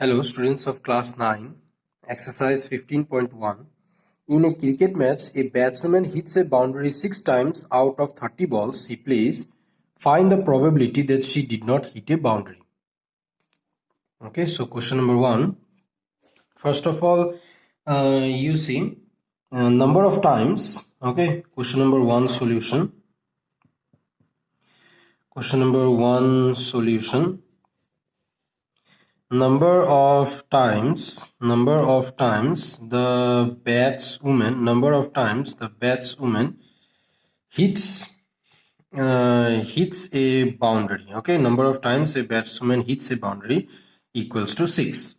Hello, students of class 9, exercise 15.1. In a cricket match, a batswoman hits a boundary 6 times out of 30 balls she plays. Find the probability that she did not hit a boundary. Okay, so question number 1. First of all, you see number of times. Okay, question number 1 solution. Question number 1 solution. Number of times the batswoman hits a boundary. Okay, number of times a batswoman hits a boundary equals to 6.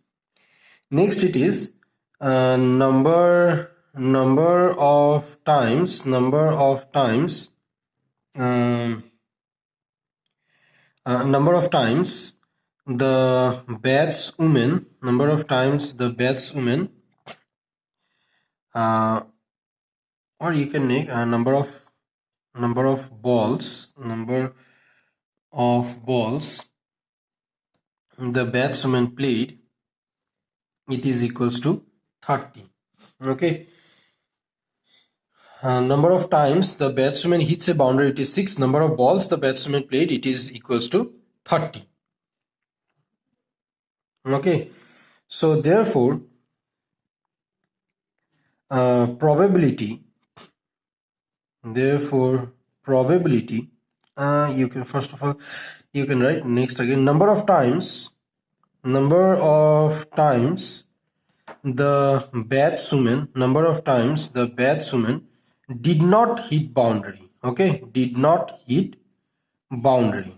Next it is number of times the batswoman or you can make a number of balls the batswoman played, it is equals to 30. Okay, number of times the batswoman hits a boundary, it is 6. Number of balls the batswoman played, it is equals to 30. Okay, so therefore probability you can first of all you can write next again number of times the batswoman did not hit boundary. Okay, did not hit boundary,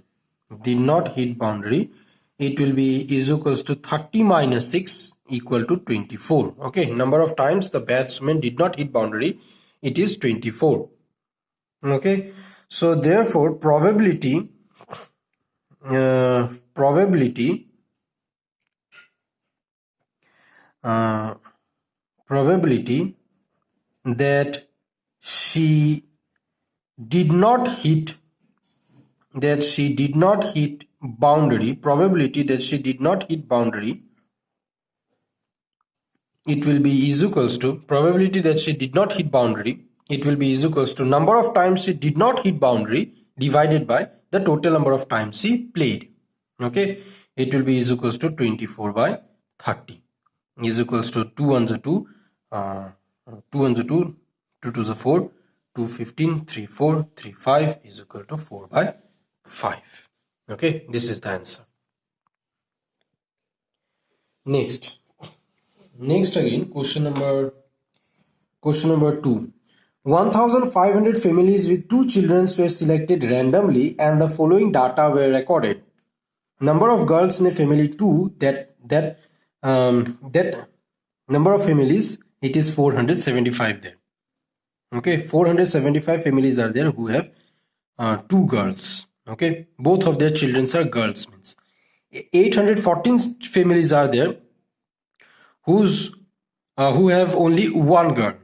it will be is equals to 30 minus 6 equal to 24. Okay, number of times the batsman did not hit boundary, it is 24. Okay, so therefore probability that she did not hit boundary, it will be is equals to probability that she did not hit boundary, it will be is equals to number of times she did not hit boundary divided by the total number of times she played. Okay, it will be is equals to 24 by 30 is equals to 2 on the 2 2 on the 2 2 to the 4 2 15 3 4 3 5 is equal to 4 by 5. Okay, this is the answer. Next again, question number 2. 1500 families with 2 children were selected randomly and the following data were recorded. Number of girls in a family 2, that number of families, it is 475 there. Okay, 475 families are there who have 2 girls. Okay, both of their children are girls, means 814 families are there who have only 1 girl,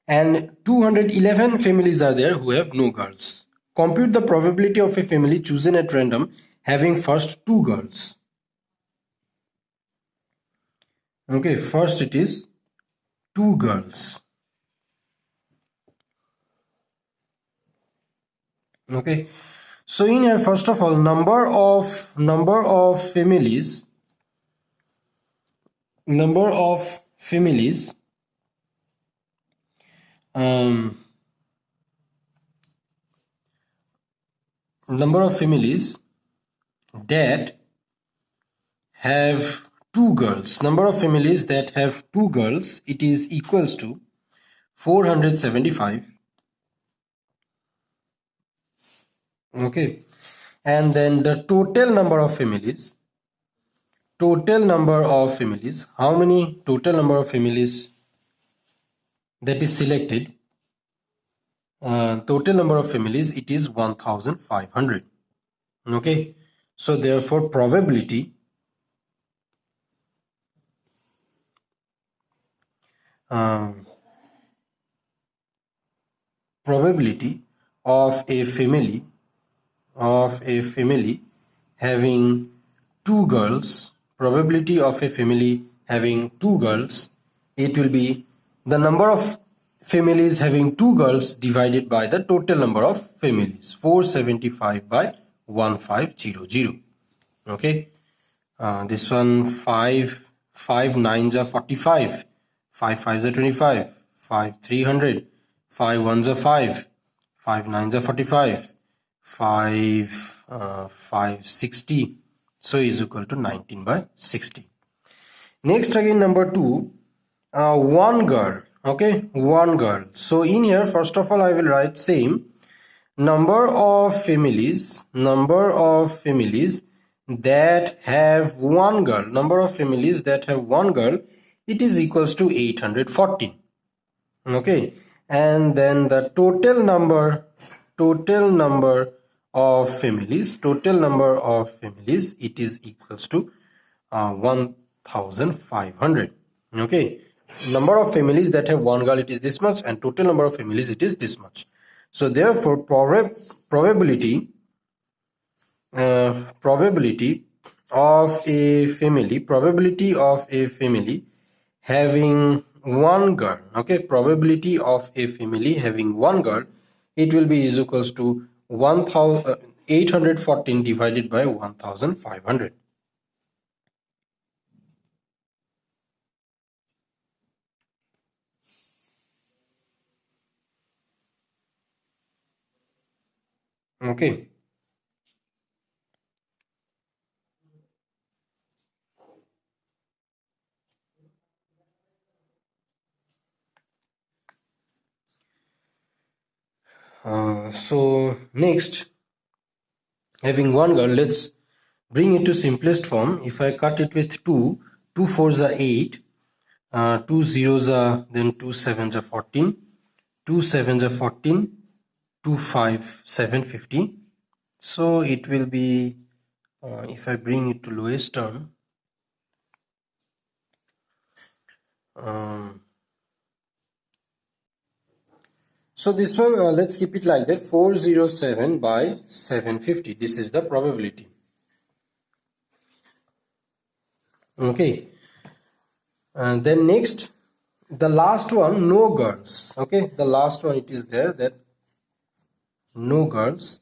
and 211 families are there who have no girls. Compute the probability of a family chosen at random having first 2 girls. Okay, first it is 2 girls. Okay, so in here first of all number of families number of families that have 2 girls, number of families that have 2 girls, it is equals to 475. Okay, and then the total number of families, how many total number of families that is selected, total number of families, it is 1500. Okay, so therefore probability of a family having 2 girls, probability of a family having 2 girls, it will be the number of families having 2 girls divided by the total number of families, 475 by 1500. Okay, this one 5 nines are 45, 5 fives are 25, 5 300, 5 ones are 5, 5 nines are 45, 5 60, so is equal to 19 by 60. Next again number 2, one girl. Okay, one girl. So in here first of all I will write same number of families that have one girl. Number of families that have one girl, it is equals to 814. Okay, and then the total number of families, it is equals to 1500. Okay, number of families that have one girl, it is this much, and total number of families, it is this much. So therefore probability of a family having one girl, okay, probability of a family having one girl, it will be is equals to 814 divided by 1500. Okay, so next, having one girl, let's bring it to simplest form. If I cut it with 2 fours are 8, 2 zeros are, then 2 sevens are 14, 2 sevens are 14, 2 5 7 15. So it will be, if I bring it to lowest term, so this one, let's keep it like that, 407 by 750. This is the probability. Okay, and then next, the last one, no girls. Okay, the last one, it is there that no girls.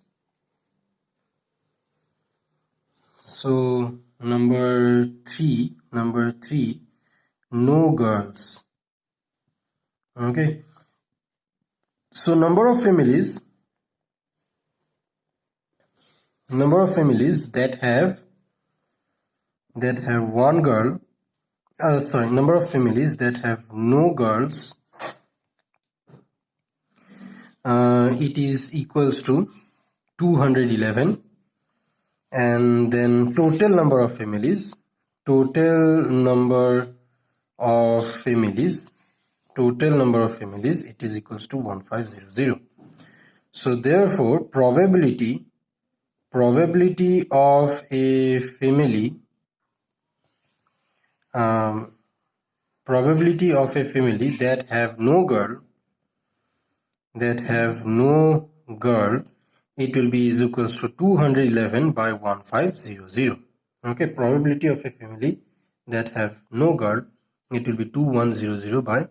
So number three, no girls. Okay, so number of families that have one girl, number of families that have no girls, it is equals to 211. And then total number of families, it is equals to 1500. So therefore probability of a family that have no girl, it will be is equals to 211 by 1500. Okay, probability of a family that have no girl, it will be 2100 by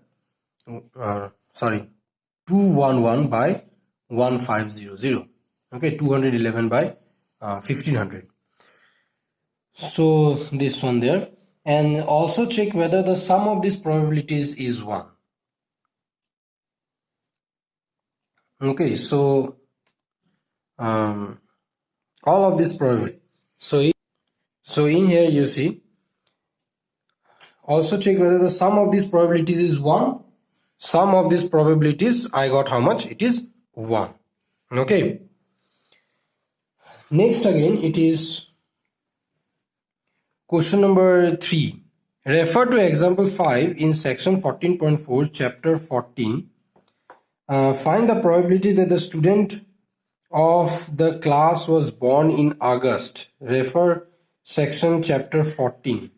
211 by 1500. Okay, 211 by 1500. So this one there, and also check whether the sum of these probabilities is 1. Okay, so all of this probability. So in here you see, also check whether the sum of these probabilities is 1. Sum of these probabilities, I got how much? It is 1. Okay. Next again, it is question number 3. Refer to example 5 in section 14.4, chapter 14. Find the probability that the student of the class was born in August. Refer section chapter 14.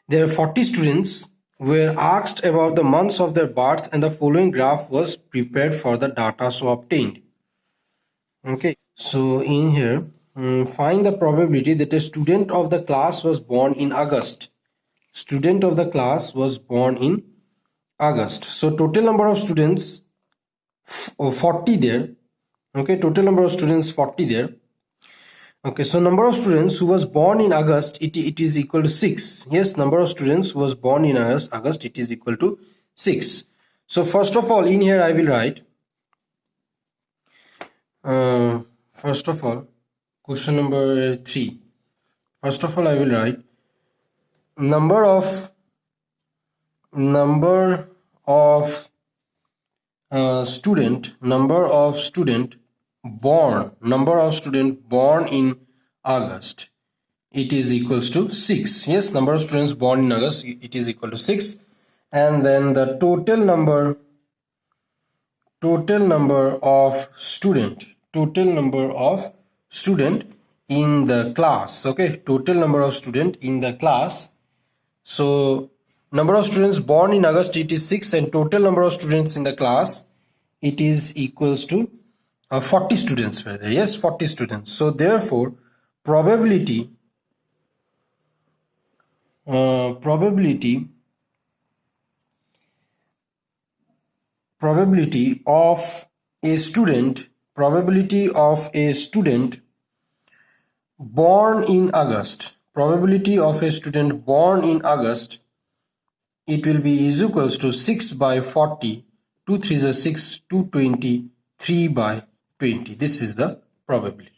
There are 40 students were asked about the months of their birth, and the following graph was prepared for the data so obtained. Okay, so in here, find the probability that a student of the class was born in August. student of the class was born in August. So total number of students 40 there. Okay, total number of students 40 there. Okay, so number of students who was born in August, it is equal to 6. Yes, number of students who was born in August, it is equal to 6. So first of all, in here I will write, first of all, question number 3. First of all, I will write number of student born in August, it is equals to 6. Yes, number of students born in August, it is equal to 6. And then the total number of student in the class. Okay, total number of student in the class. So number of students born in August, it is 6, and total number of students in the class, it is equals to 40 students were there. Yes, 40 students. So therefore probability of a student born in August, it will be is equals to 6 by 40, 2 3s are 6, 220, 3 by 20. This is the probability.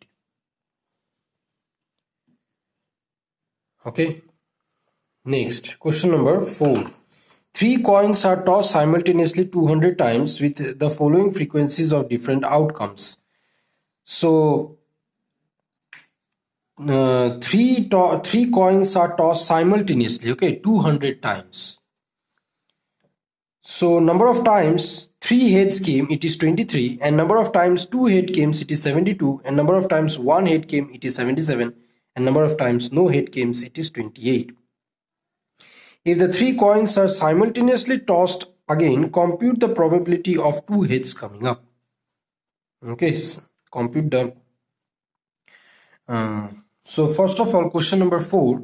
Okay, next question number 4. 3 coins are tossed simultaneously 200 times with the following frequencies of different outcomes. So 3 coins are tossed simultaneously, okay, 200 times. So number of times 3 heads came, it is 23, and number of times 2 head came, it is 72, and number of times 1 head came, it is 77, and number of times no head came, it is 28. If the 3 coins are simultaneously tossed again, compute the probability of 2 heads coming up. Okay, compute the so first of all, question number 4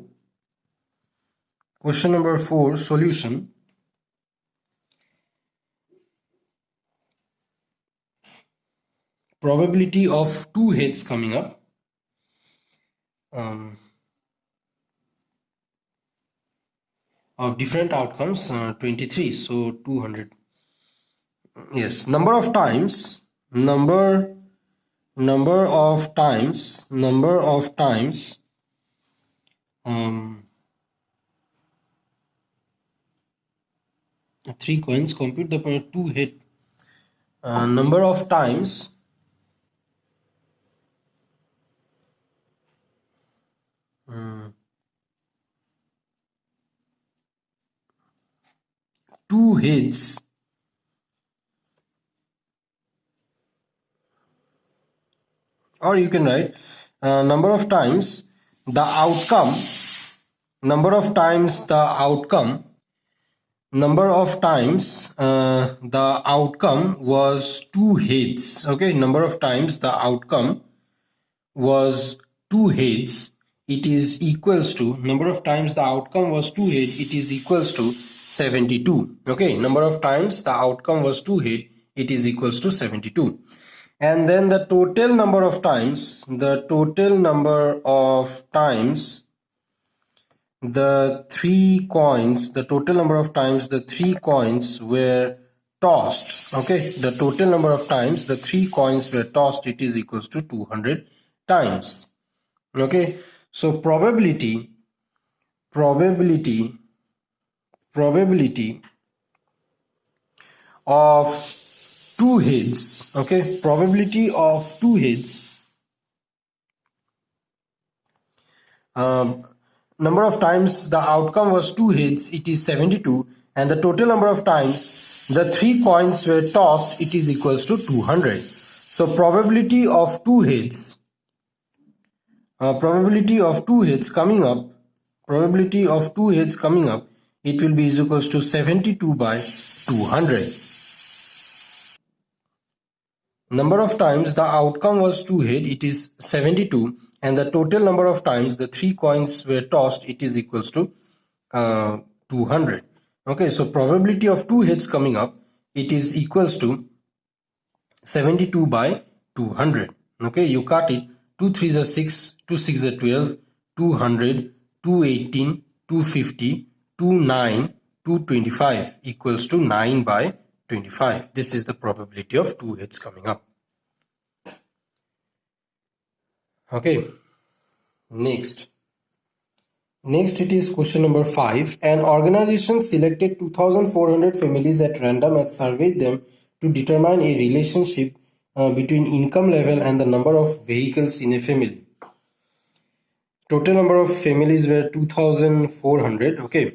solution. Probability of 2 heads coming up. Of different outcomes, 23, so 200. Yes, number of times 3 coins, compute the 2 head, number of times 2 heads or you can write number of times the outcome was 2 heads. Okay, number of times the outcome was 2 heads, it is equals to number of times the outcome was 2 head, it is equals to 72. Okay, number of times the outcome was 2 head, it is equals to 72. And then the total number of times the 3 coins were tossed. Okay, the total number of times the 3 coins were tossed, it is equals to 200 times. Okay, so probability of 2 heads, okay, probability of 2 heads, number of times the outcome was 2 heads, it is 72, and the total number of times the 3 coins were tossed, it is equals to 200. So probability of 2 heads coming up, it will be is equals to 72 by 200. Number of times the outcome was 2 head, it is 72, and the total number of times the 3 coins were tossed, it is equals to 200. Okay, so probability of 2 heads coming up, it is equals to 72 by 200. Okay, you cut it. 2 3s are 6, 2 6 are 12, 200, 218, 250, 29, 225 equals to 9 by 25. This is the probability of 2 heads coming up. Okay, next it is question number 5. An organization selected 2400 families at random and surveyed them to determine a relationship between income level and the number of vehicles in a family. Total number of families were 2400. Okay,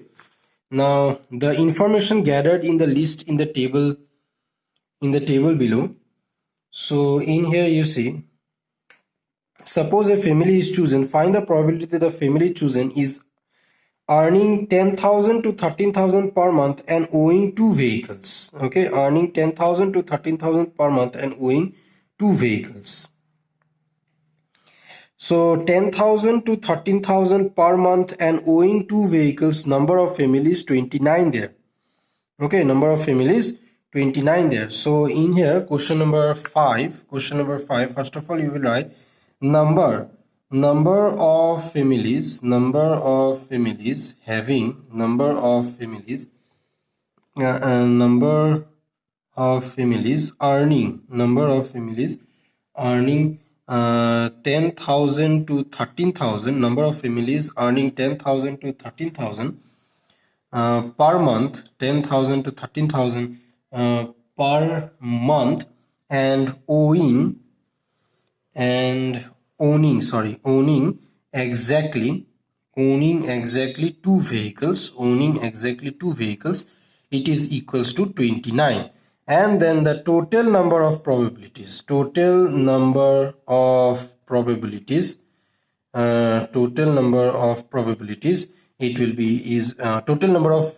now the information gathered in the list in the table below. So in here you see, suppose a family is chosen, find the probability that the family chosen is earning 10,000 to 13,000 per month and owing 2 vehicles. Okay, earning 10,000 to 13,000 per month and owing 2 vehicles. So 10,000 to 13,000 per month and owing 2 vehicles, number of families 29 there. Okay, number of families 29 there. So in here, question number 5, first of all you will write number of families having number of families earning 10,000 to 13,000, number of families earning 10,000 to 13,000 per month, 10,000 to 13,000 per month, and owning exactly 2 vehicles, it is equals to 29. And then the total number of probabilities, total number of probabilities, it will be is total number of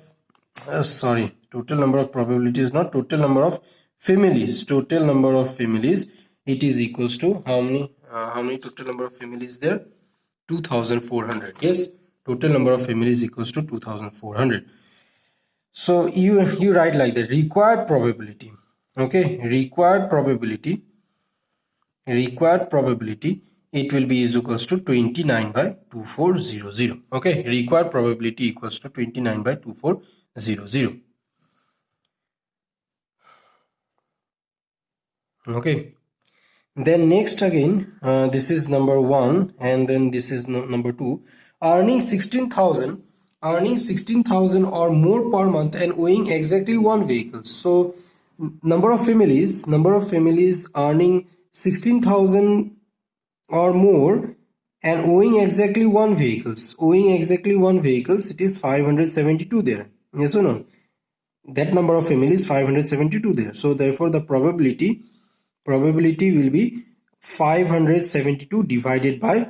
total number of probabilities, not total number of families. Total number of families, it is equals to how many total number of families there? 2400. Yes, total number of families equals to 2400. So you write like the required probability. Okay, required probability, it will be is equals to 29 by 2400. Okay, required probability equals to 29 by 2400. Okay, then next again, this is number 1 and then this is number 2. Earning 16,000 or more per month and owing exactly 1 vehicle. So number of families earning 16,000 or more and owing exactly 1 vehicles, it is 572 there. Yes or no? That number of families 572 there. So therefore the probability will be 572 divided by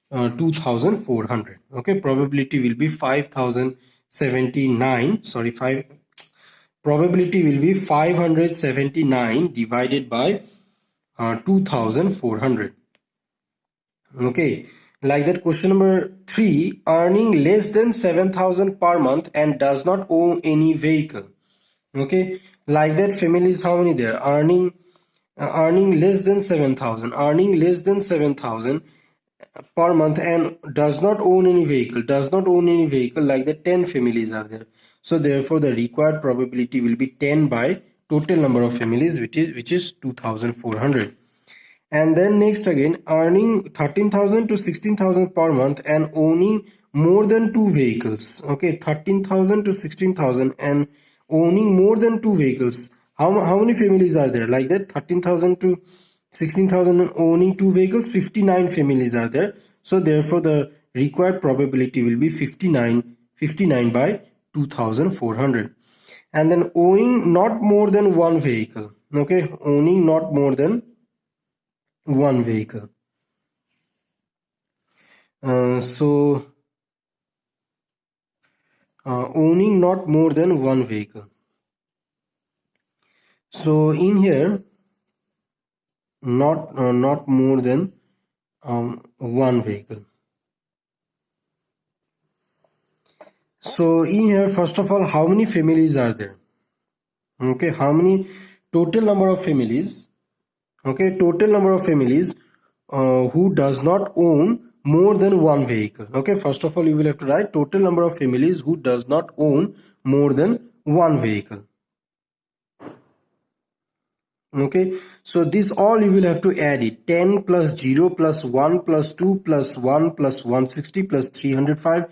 2400. Okay, probability will be 5079. Probability will be 579 divided by 2400. Okay, like that. Question number 3, earning less than 7,000 per month and does not own any vehicle. Okay, like that, families how many there? Earning less than 7,000, per month and does not own any vehicle, like that 10 families are there. So therefore the required probability will be 10 by total number of families, which is 2400. And then next again, earning 13,000 to 16,000 per month and owning more than 2 vehicles. Okay, 13,000 to 16,000 and owning more than 2 vehicles. How many families are there? Like that, 13,000 to 16,000 and owning 2 vehicles, 59 families are there. So therefore the required probability will be 59 by 2400. And then owing not more than 1 vehicle. Okay, owning not more than 1 vehicle. Owning not more than 1 vehicle. So in here, not more than 1 vehicle. So in here, first of all, how many families are there? Okay, how many total number of families? Okay, total number of families who does not own more than one vehicle. Okay, first of all, you will have to write total number of families who does not own more than one vehicle. Okay, so this all you will have to add it. 10 plus 0 plus 1 plus 2 plus 1 plus 160 plus 305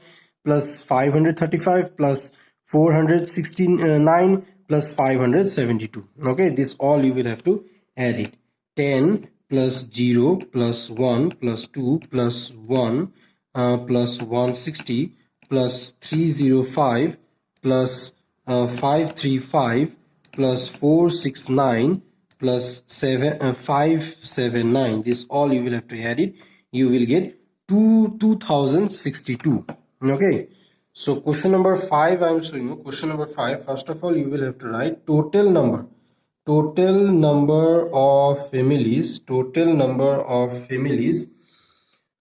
plus 535 plus 469 plus 572. Okay, this all you will have to add it. 10 plus 0 plus 1 plus 2 plus 1 plus 160 plus 305 plus 535 plus 469 plus 579. This all you will have to add it. You will get 2062. Okay, so question number 5 I am showing you. Question number 5, first of all you will have to write total number of families,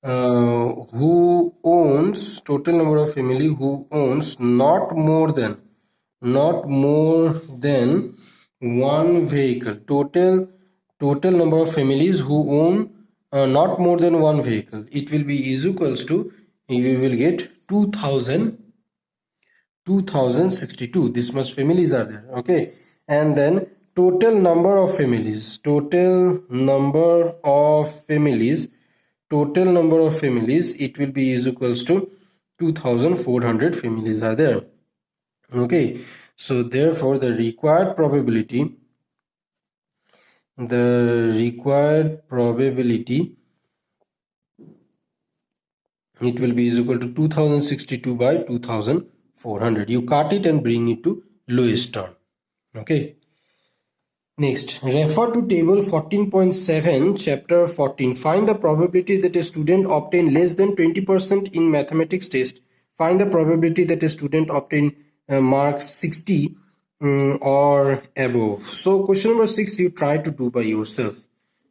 who owns, total number of family who owns not more than one vehicle. Total number of families who own not more than one vehicle, it will be is equals to, you will get 2062. This much families are there. Okay, and then total number of families, it will be is equals to 2400 families are there. Okay, so therefore the required probability it will be is equal to 2062 by 2400. You cut it and bring it to lowest term. Okay, next, refer to table 14.7 chapter 14. Find the probability that a student obtain less than 20% in mathematics test. Find the probability that a student obtain marks 60 or above. So question number 6 you try to do by yourself.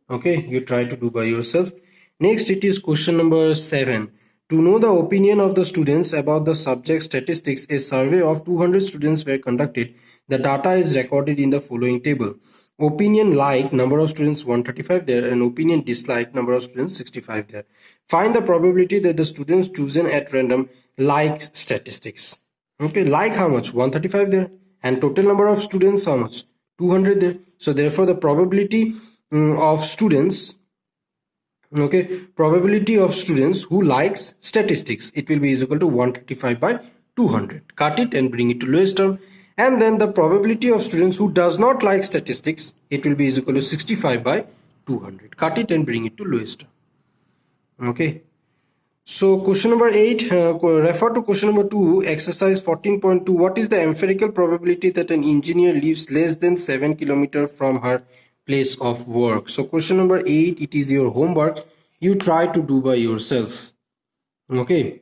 Okay, you try to do by yourself. Next, it is question number 7. To know the opinion of the students about the subject statistics, a survey of 200 students were conducted. The data is recorded in the following table. Opinion like, number of students 135 there, and opinion dislike, number of students 65 there. Find the probability that the students chosen at random like statistics. Okay, like how much? 135 there. And total number of students how much? 200 there. So therefore the probability of students, okay, probability of students who likes statistics, it will be is equal to 135 by 200. Cut it and bring it to lowest term. And then the probability of students who does not like statistics, it will be is equal to 65 by 200. Cut it and bring it to lowest term. Okay, so question number 8, refer to question number 2, exercise 14.2. What is the empirical probability that an engineer lives less than 7 kilometers from her place of work? So question number 8, it is your homework. You try to do by yourself. Okay.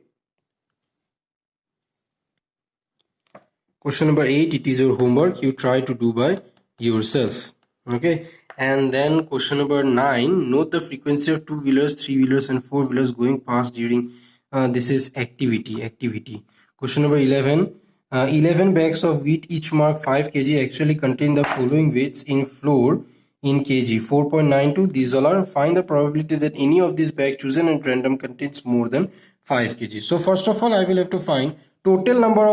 Question number 8, it is your homework. You try to do by yourself. Okay. And then question number 9, note the frequency of 2-wheelers, 3-wheelers and 4-wheelers going past during this is activity. Question number 11, 11 bags of wheat each mark 5 kg actually contain the following weights in flour in kg 4.92. These all are. Find the probability that any of these bags chosen at random contains more than 5 kg. So first of all I will have to find total number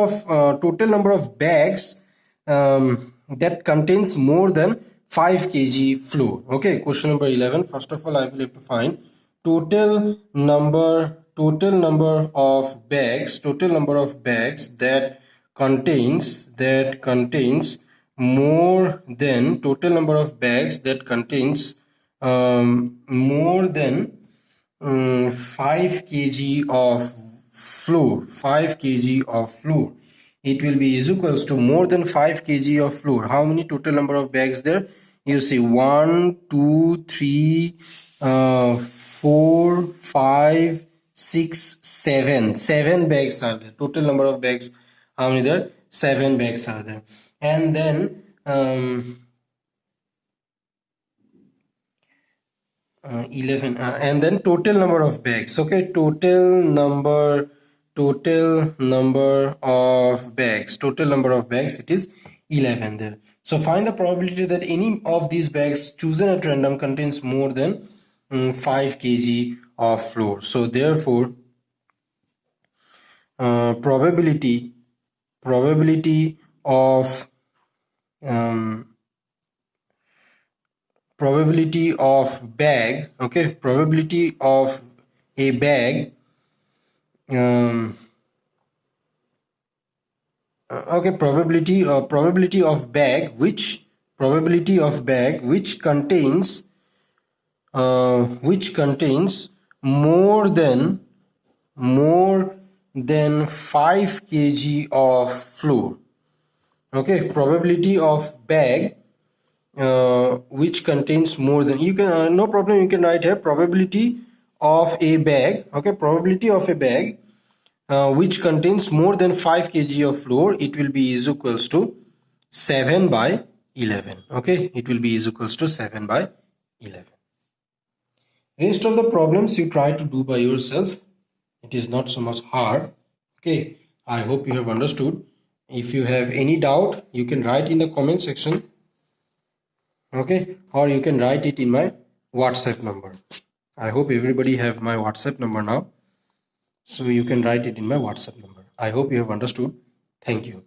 of bags that contains more than 5 kg flour. Okay, question number 11, first of all I will have to find total number of bags that contains more than total number of bags that contains more than 5 kg of flour. 5 kg of flour, it will be is equals to more than 5 kg of flour. How many total number of bags there? You see 1 2 3 4 5 6 7 bags are there. Total number of bags, how many there? 7 bags are there. And then 11 and then total number of bags. Okay, total total number of bags, it is 11 there. So find the probability that any of these bags chosen at random contains more than 5 kg of flour. So therefore probability of probability of bag, okay, probability of a bag okay, probability of bag which contains more than 5 kg of flour. Okay, probability of bag which contains more than, you can no problem, you can write here probability of a bag, okay, probability of a bag which contains more than 5 kg of flour, it will be is equals to 7 by 11. Okay, it will be is equals to 7 by 11. Rest of the problems you try to do by yourself. It is not so much hard. Okay, I hope you have understood. If you have any doubt, you can write in the comment section. Okay, or you can write it in my WhatsApp number. I hope everybody have my WhatsApp number now. So you can write it in my WhatsApp number. I hope you have understood. Thank you.